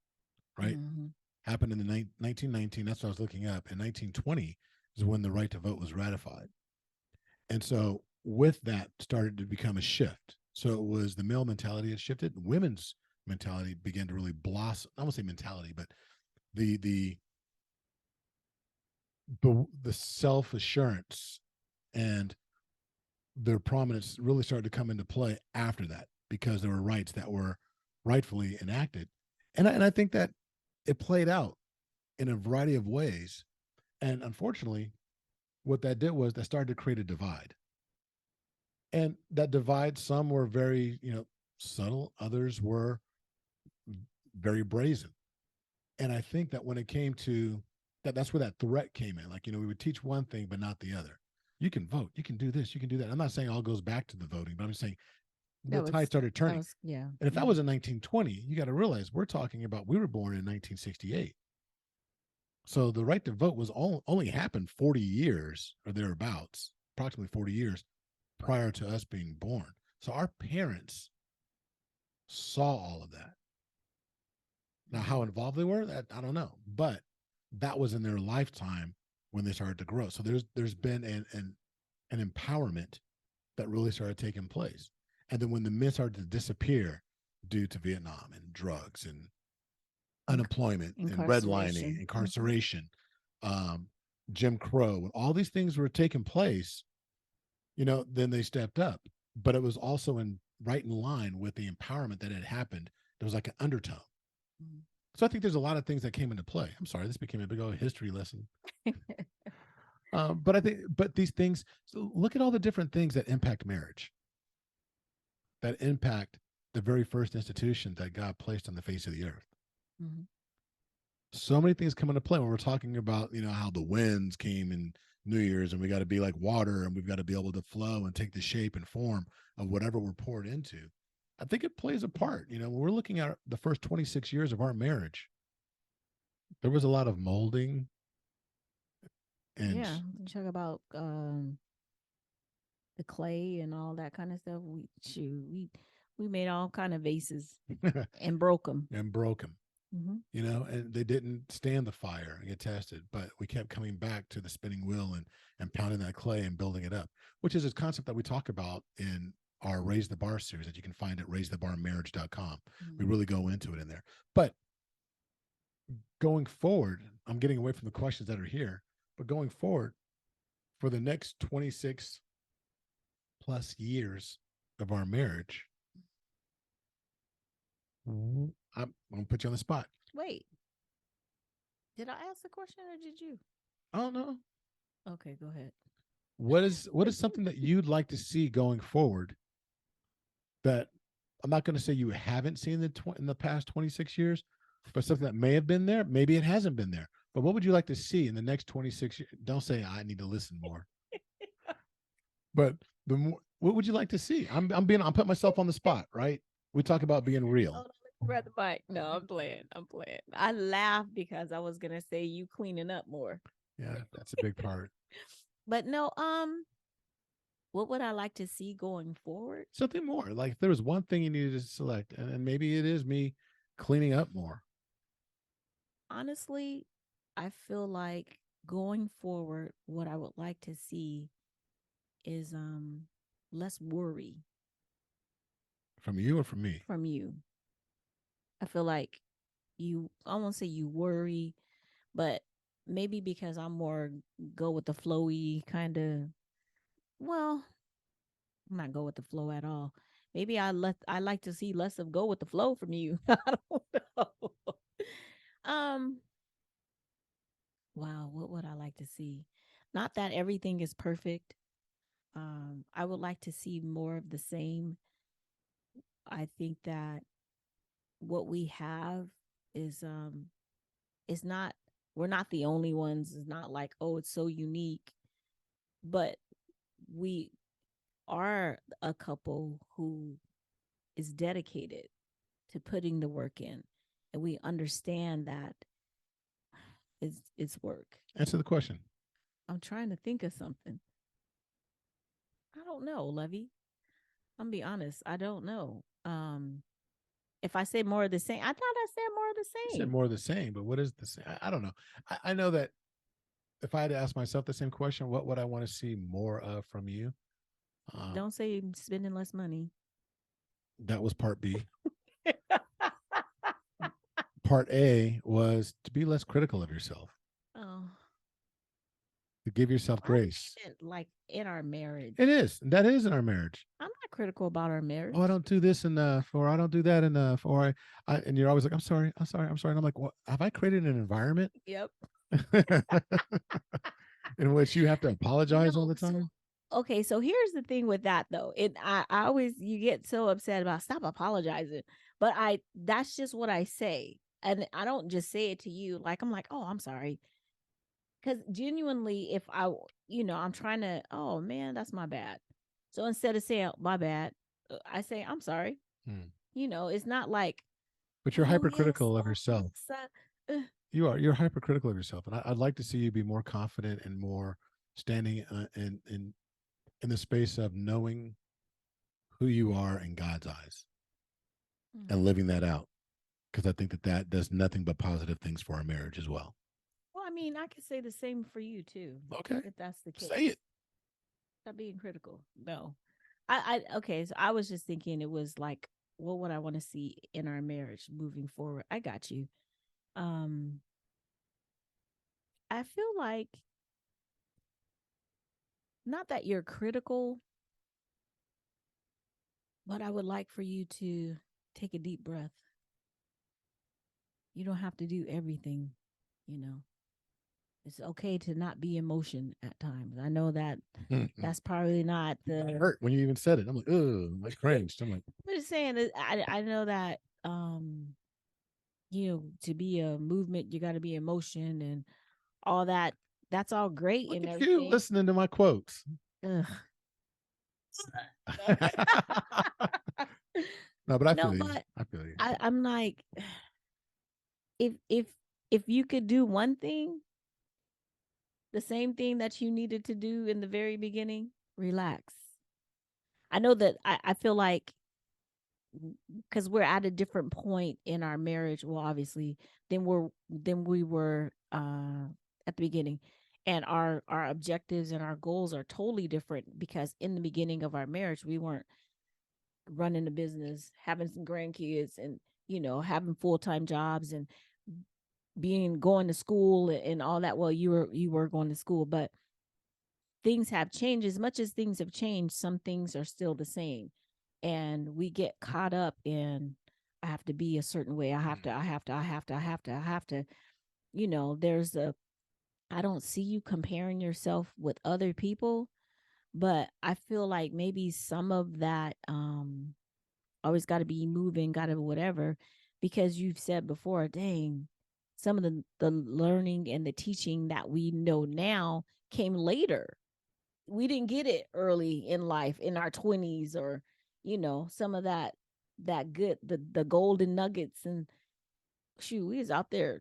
[SPEAKER 2] right, happened in the 1919. That's what I was looking up. In 1920 is when the right to vote was ratified. And so with that started to become a shift. So it was the male mentality that shifted. Women's mentality began to really blossom. I won't say mentality, but the self-assurance and their prominence really started to come into play after that, because there were rights that were rightfully enacted. And I think that it played out in a variety of ways. And unfortunately, what that did was that started to create a divide. And that divide, some were very, subtle, others were very brazen. And I think that when it came to that, that's where that threat came in. Like, we would teach one thing, but not the other. You can vote, you can do this, you can do that. I'm not saying all goes back to the voting, but I'm just saying the tide started turning.
[SPEAKER 3] Yeah.
[SPEAKER 2] And if that was in 1920, you got to realize we were talking about, we were born in 1968. So the right to vote was only happened 40 years or thereabouts, approximately 40 years prior to us being born. So our parents saw all of that. Now, how involved they were, that I don't know, but that was in their lifetime when they started to grow. So there's been an empowerment that really started taking place. And then when the men started to disappear due to Vietnam and drugs and unemployment and redlining,
[SPEAKER 3] Incarceration.
[SPEAKER 2] incarceration, um, Jim Crow, when all these things were taking place, then they stepped up. But it was also right in line with the empowerment that had happened. There was like an undertone.
[SPEAKER 3] Mhm.
[SPEAKER 2] So I think there's a lot of things that came into play. I'm sorry, this became a big old history lesson. But these things, so look at all the different things that impact marriage, that impact the very first institution that God placed on the face of the earth.
[SPEAKER 3] Mhm.
[SPEAKER 2] So many things come into play when we're talking about, how the winds came in New Year's and we got to be like water and we've got to be able to flow and take the shape and form of whatever we're poured into. I think it plays a part. When we're looking at the first 26 years of our marriage, there was a lot of molding and
[SPEAKER 3] Yeah, you talk about the clay and all that kind of stuff. We made all kind of vases and broke them.
[SPEAKER 2] and broken.
[SPEAKER 3] Hmm.
[SPEAKER 2] And they didn't stand the fire and get tested, but we kept coming back to the spinning wheel and pounding that clay and building it up, which is a concept that we talk about in our Raise the Bar series that you can find at raisethebarmarriage.com. We really go into it in there. But going forward, I'm getting away from the questions that are here, but going forward for the next 26 plus years of our marriage, I'm going to put you on the spot.
[SPEAKER 3] Wait, did I ask the question or did you?
[SPEAKER 2] I don't know.
[SPEAKER 3] Okay, go ahead.
[SPEAKER 2] What is something that you'd like to see going forward that I'm not going to say you haven't seen in the past 26 years, but something that may have been there, maybe it hasn't been there. But what would you like to see in the next 26 years? Don't say I need to listen more. But what would you like to see? I'm putting myself on the spot, right? We talk about being real.
[SPEAKER 3] Hold on, let me grab the mic. No, I'm playing. I'm playing. I laughed because I was gonna say you cleaning up more.
[SPEAKER 2] Yeah, that's a big part.
[SPEAKER 3] But no, what would I like to see going forward?
[SPEAKER 2] Something more. Like if there was one thing you needed to select, and maybe it is me cleaning up more.
[SPEAKER 3] Honestly, I feel like going forward, what I would like to see is less worry
[SPEAKER 2] From you or from me?
[SPEAKER 3] from you. I feel like I won't say you worry, but maybe because I'm more go with the flowy kind of, well, I'm not go with the flow at all. Maybe I like to see less of go with the flow from you. I don't know. um wow, what would I like to see? Not that everything is perfect. I would like to see more of the same. I think that what we have is it's not, we're not the only ones. It's not like, oh, it's so unique, but we are a couple who is dedicated to putting the work in, and we understand that it's work.
[SPEAKER 2] Answer the question.
[SPEAKER 3] I'm trying to think of something. I don't know, Levy. I'm be honest. I don't know. If I say more of the same, I thought I said more of the
[SPEAKER 2] You said
[SPEAKER 3] same.
[SPEAKER 2] more of the same, but what is the same? I don't know. I know that if I had to ask myself the same question, what would I want to see more of from you?
[SPEAKER 3] Don't say spending less money.
[SPEAKER 2] That was part B. Part A was to be less critical of yourself,
[SPEAKER 3] Oh,
[SPEAKER 2] to give yourself
[SPEAKER 3] I
[SPEAKER 2] grace.
[SPEAKER 3] meant like in our marriage.
[SPEAKER 2] It is. That is in our marriage.
[SPEAKER 3] I'm not critical about our marriage.
[SPEAKER 2] Oh, I don't do this enough, or I don't do that enough, or and you're always like, I'm sorry, I'm sorry, I'm sorry. And I'm like, what? Have I created an environment
[SPEAKER 3] Yep.
[SPEAKER 2] in which you have to apologize all
[SPEAKER 3] No,
[SPEAKER 2] the time?
[SPEAKER 3] okay, so here's the thing with that though. I always, you get so upset about stop apologizing. But that's just what I say. And I don't just say it to you. Like I'm like, oh, I'm sorry. Because genuinely, if I'm trying to, oh man, that's my bad. So instead of saying my bad, I say, I'm sorry.
[SPEAKER 2] Hmm.
[SPEAKER 3] It's not like,
[SPEAKER 2] But you're
[SPEAKER 3] oh yes,
[SPEAKER 2] hypercritical of yourself.
[SPEAKER 3] yes,
[SPEAKER 2] You're hypercritical of yourself, and I'd like to see you be more confident and more standing in the space of knowing who you are in God's eyes and
[SPEAKER 3] Mhm.
[SPEAKER 2] living that out. Because I think that does nothing but positive things for our marriage as well.
[SPEAKER 3] Well, I mean, I could say the same for you too,
[SPEAKER 2] Okay,
[SPEAKER 3] if that's the
[SPEAKER 2] say
[SPEAKER 3] case.
[SPEAKER 2] it.
[SPEAKER 3] Stop being critical. No. Okay, so I was just thinking it was like, what would I want to see in our marriage moving forward? I got you. Um, I feel like not that you're critical, but I would like for you to take a deep breath. You don't have to do everything, you know. It's okay to not be emotion at times. I know that
[SPEAKER 2] Mm-mm.
[SPEAKER 3] that's probably not
[SPEAKER 2] I
[SPEAKER 3] the
[SPEAKER 2] hurt when you even said it. I'm like, ugh, I cringed. I'm like,
[SPEAKER 3] I'm just saying that I know that to be a movement you got to be emotion and all that. That's all great
[SPEAKER 2] look
[SPEAKER 3] and
[SPEAKER 2] at you
[SPEAKER 3] everything.
[SPEAKER 2] listening to my quotes.
[SPEAKER 3] Ugh.
[SPEAKER 2] No, but I
[SPEAKER 3] No,
[SPEAKER 2] feel you.
[SPEAKER 3] but
[SPEAKER 2] I feel you.
[SPEAKER 3] I'm like, if if if you could do one thing, the same thing that you needed to do in the very beginning, relax. I know that I feel like because we're at a different point in our marriage, well, obviously, than we were at the beginning. And our objectives and our goals are totally different because in the beginning of our marriage, we weren't running a business, having some grandkids and having full-time jobs and being going to school and all that. Well, you were going to school, but things have changed. As much as things have changed, some things are still the same. And we get caught up in I have to be a certain way. I have to. There's a I don't see you comparing yourself with other people, but I feel like maybe some of that always got to be moving, got to whatever, because you've said before, dang, some of the learning and the teaching that we know now came later. We didn't get it early in life in our 20s or some of that good the golden nuggets and shoot we was out there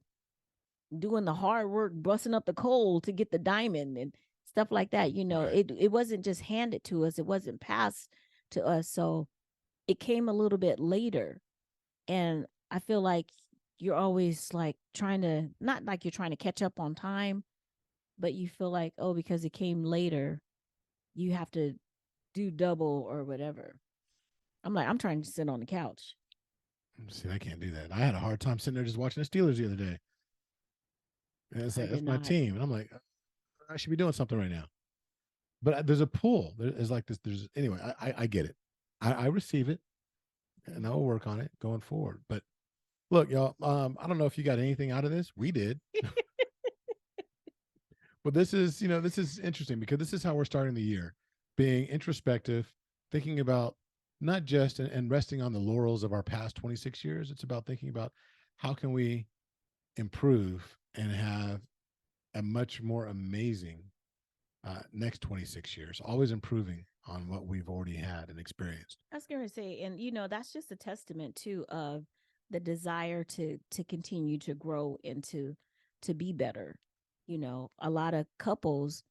[SPEAKER 3] doing the hard work busting up the coal to get the diamond and stuff like that.
[SPEAKER 2] Right.
[SPEAKER 3] It wasn't just handed to us, it wasn't passed to us, so it came a little bit later. And I feel like you're always like trying to not like you're trying to catch up on time, but you feel like, oh, because it came later you have to do double or whatever. I'm like, I'm trying to sit on the couch.
[SPEAKER 2] See, I can't do that. I had a hard time sitting there just watching the Steelers the other day. And it's
[SPEAKER 3] I
[SPEAKER 2] like,
[SPEAKER 3] did
[SPEAKER 2] that's my
[SPEAKER 3] not.
[SPEAKER 2] team. And I'm like, I should be doing something right now. But there's a pull. There's like this. There's anyway. I get it. I receive it, and I will work on it going forward. But look, y'all. I don't know if you got anything out of this. We did. But this is interesting because this is how we're starting the year, being introspective, thinking about not just and resting on the laurels of our past 26 years. It's about thinking about how can we improve and have a much more amazing next 26 years, always improving on what we've already had and experienced.
[SPEAKER 3] I was going to say, and that's just a testament too of the desire to continue to grow and to be better. A lot of couples,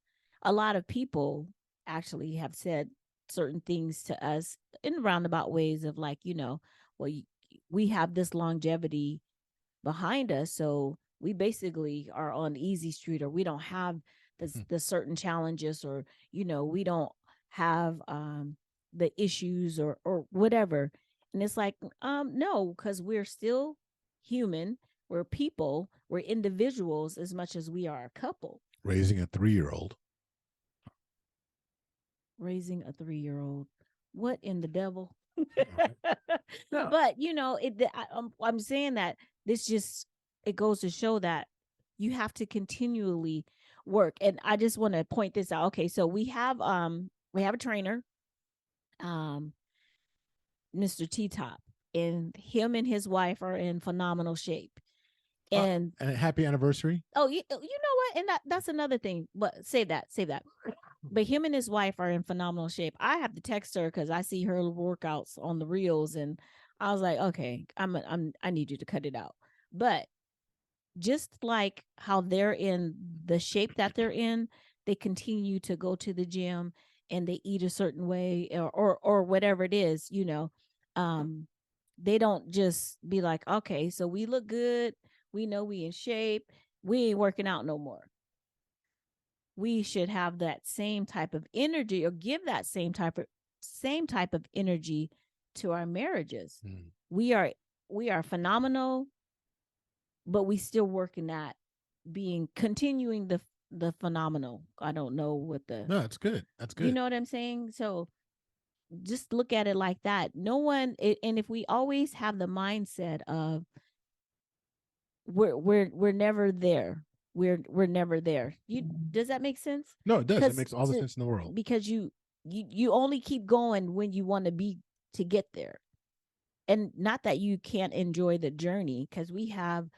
[SPEAKER 3] a lot of people actually have said certain things to us in roundabout ways of like, well, we have this longevity behind us, so we basically are on easy street, or we don't have
[SPEAKER 2] Hmm.
[SPEAKER 3] the certain challenges, or we don't have the issues or whatever. And it's like, no, because we're still human, we're people, we're individuals as much as we are a couple.
[SPEAKER 2] Raising a 3-year-old.
[SPEAKER 3] Raising a 3-year-old, what in the devil?
[SPEAKER 2] Right. No.
[SPEAKER 3] But I'm saying that this just it goes to show that you have to continually work. And I just want to point this out. Okay, so we have a trainer, um Mr. T Top, and him and his wife are in phenomenal shape.
[SPEAKER 2] Uh,
[SPEAKER 3] And
[SPEAKER 2] and a happy anniversary.
[SPEAKER 3] oh, you know what? And that's another thing. But save that. But him and his wife are in phenomenal shape. I have to text her because I see her workouts on the reels, and I was like, okay, I need you to cut it out. But just like how they're in the shape that they're in, they continue to go to the gym and they eat a certain way, or whatever it is, um they don't just be like, okay, so we look good, we know we in shape, we ain't working out no more. We should have that same type of energy, or give that same type of energy to our marriages.
[SPEAKER 2] Mm.
[SPEAKER 3] We are phenomenal, but we still working at being continuing the phenomenal. I don't know what the,
[SPEAKER 2] No, it's good. That's
[SPEAKER 3] you
[SPEAKER 2] good.
[SPEAKER 3] know what I'm saying? So just look at it like that. No one, and if we always have the mindset of we're never there, we're never there. Does that make sense?
[SPEAKER 2] No, it does. It
[SPEAKER 3] Because
[SPEAKER 2] makes all the sense in the world.
[SPEAKER 3] you only keep going when you want to be to get there. And not that you can't enjoy the journey, because we have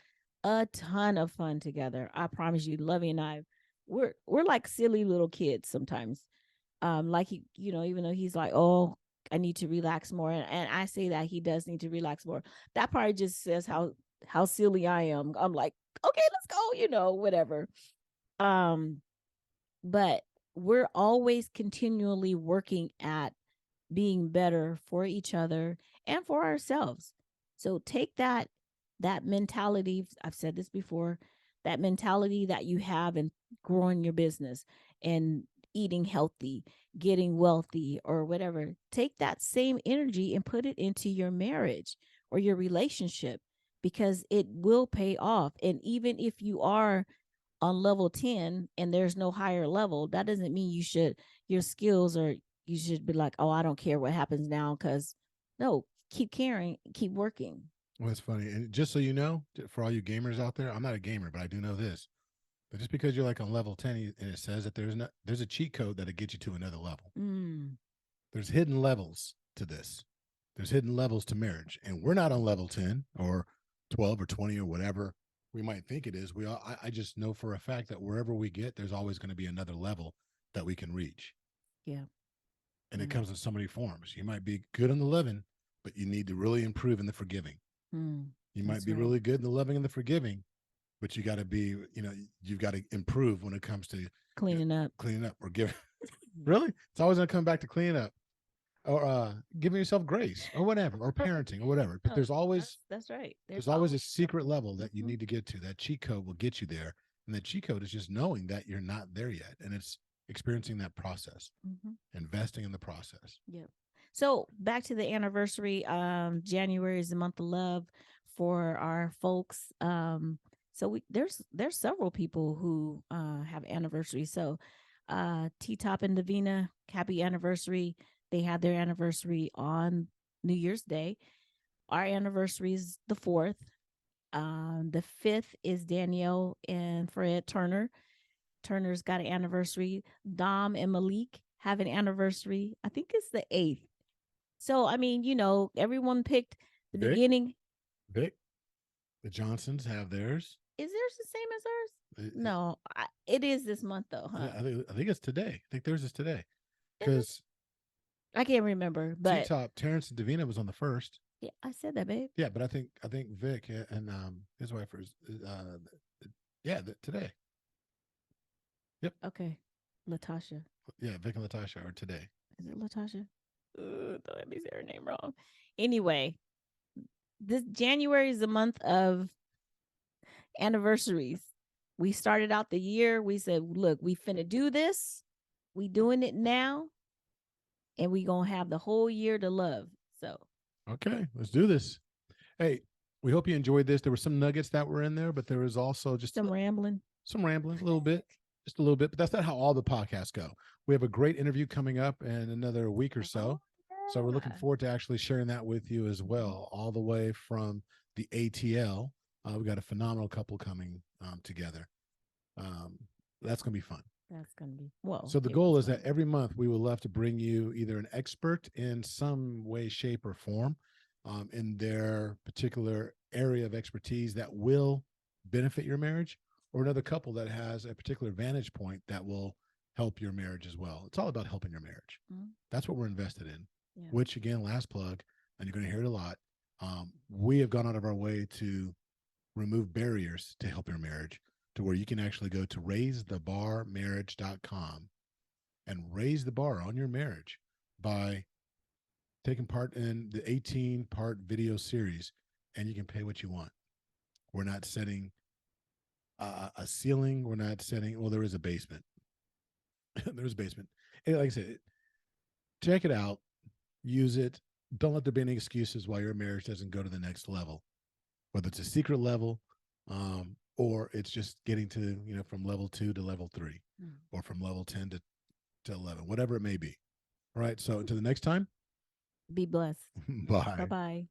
[SPEAKER 3] a ton of fun together. I promise you, Lovey and I, we're like silly little kids sometimes. Like even though he's like, oh, I need to relax more, and I say that he does need to relax more. That probably just says how silly I am. I'm like, okay, let's go, whatever. Um, but we're always continually working at being better for each other and for ourselves. So take that mentality. I've said this before, that mentality that you have in growing your business and eating healthy, getting wealthy, or whatever. Take that same energy and put it into your marriage or your relationship, because it will pay off. And even if you are on level 10 and there's no higher level, that doesn't mean your skills, or you should be like, oh, I don't care what happens now. Because no, keep caring, keep working.
[SPEAKER 2] Well, it's funny. And just so you know, for all you gamers out there, I'm not a gamer, but I do know this. But just because you're like on level 10 and it says that there's a cheat code that'll get you to another level.
[SPEAKER 3] Mm.
[SPEAKER 2] There's hidden levels to this. There's hidden levels to marriage. And we're not on level 10 or 12 or 20 or whatever we might think it is. I just know for a fact that wherever we get, there's always going to be another level that we can reach.
[SPEAKER 3] Yeah.
[SPEAKER 2] And it comes in so many forms. You might be good on the loving, but you need to really improve in the forgiving. You might be really good in the loving and the forgiving, but you got to be, you've got to improve when it comes to
[SPEAKER 3] cleaning up
[SPEAKER 2] or giving. Really? It's always going to come back to cleaning up or giving yourself grace or whatever, or parenting or whatever. But there's always,
[SPEAKER 3] that's right.
[SPEAKER 2] There's always a secret level that you need to get to. That cheat code will get you there. And that cheat code is just knowing that you're not there yet. And it's experiencing that process, investing in the process.
[SPEAKER 3] Yep. So back to the anniversary. January is the month of love for our folks. So there's several people who have anniversaries. So T Top and Davina, happy anniversary. They had their anniversary on New Year's Day. Our anniversary is the 4th. The 5th is Danielle and Fred Turner. Turner's got an anniversary. Dom and Malik have an anniversary. I think it's the 8th. So, I mean, everyone picked the beginning.
[SPEAKER 2] Vic, the Johnsons have theirs.
[SPEAKER 3] Is theirs the same as ours? No, it is this month though, huh?
[SPEAKER 2] I think it's today. I think theirs is today. Because
[SPEAKER 3] I can't remember, but
[SPEAKER 2] T-Top, Terrence and Davina was on the 1st.
[SPEAKER 3] Yeah, I said that, babe.
[SPEAKER 2] Yeah, but I think Vic and his wife is today. Yep.
[SPEAKER 3] Okay. Latasha.
[SPEAKER 2] Yeah, Vic and Latasha are today.
[SPEAKER 3] Is it Latasha? Don't let me say her name wrong. Anyway, this January is the month of anniversaries. We started out the year. We said, look, we finna do this. We doing it now. And we gonna have the whole year to love. So
[SPEAKER 2] okay, let's do this. Hey, we hope you enjoyed this. There were some nuggets that were in there, but there was also just
[SPEAKER 3] some rambling,
[SPEAKER 2] a little bit, just a little bit. But that's not how all the podcasts go. We have a great interview coming up in another week or so. So we're looking forward to actually sharing that with you as well, all the way from the ATL. We got a phenomenal couple coming together. That's going to be fun.
[SPEAKER 3] That's going to be, well.
[SPEAKER 2] So the goal is that every month we will love to bring you either an expert in some way, shape, or form in their particular area of expertise that will benefit your marriage, or another couple that has a particular vantage point that will help your marriage as well. It's all about helping your marriage. That's what we're invested in, which again, last plug, and you're going to hear it a lot. We have gone out of our way to remove barriers to help your marriage, to where you can actually go to raisethebarmarriage.com and raise the bar on your marriage by taking part in the 18-part video series, and you can pay what you want. We're not setting a ceiling. We're not setting, well, there is a basement. There's a basement. And like I said, check it out, use it. Don't let there be any excuses why your marriage doesn't go to the next level, whether it's a secret level, or it's just getting to, from level 2 to level 3, or from level 10 to 11, whatever it may be. All right. So until the next time,
[SPEAKER 3] Be blessed.
[SPEAKER 2] bye.
[SPEAKER 3] Bye-bye.